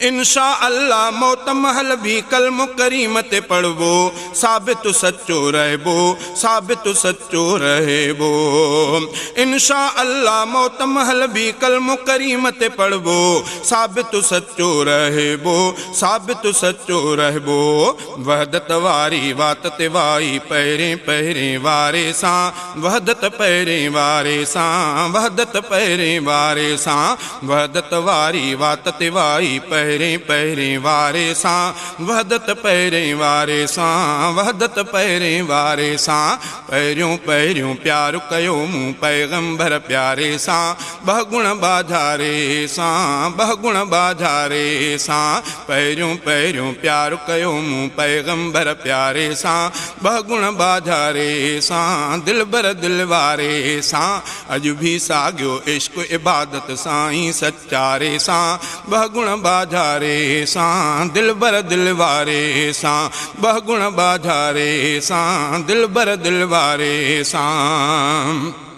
इंशा अल्लाह मौत महल भी कलम करीम ते पढ़बो, साबित सच्चो रहबो, साबित सच्चो रहबो। इंशा अल्लाह मौत महल भी कलम करीम ते पढ़बो, साबित सच्चो रहबो, साबित सच्चो रहबो। वहदत वारी वात ते वाई पहिरें पहिरें वारे सां, वहदत पहिरें वारे सां, वहदत पहिरें वारे सां। वहदत वारी वात ते वाई पहिरें पहिरें वारे सां, वहदत पहिरें वारे सां, वहदत पहिरें वारे सां। पहिरियों पहिरियों प्यार कयो मूं पैगंबर प्यारे सां, बहुगुण बाधारे सां, बहुगुण बाधारे सां। पहिरियों पहिरियों प्यार कयो मूं पैगंबर प्यारे सां, बहुगुण बाधारे सां, दिलबर दिलवारे सां। अॼु भी साॻियो इश्क इबादत साईं सच्चारे सां, बहुगुण बाधारे सां, दिलबर दिलवारे सां, बहुगुण बाधारे सां, दिलबर दिलवारे सां।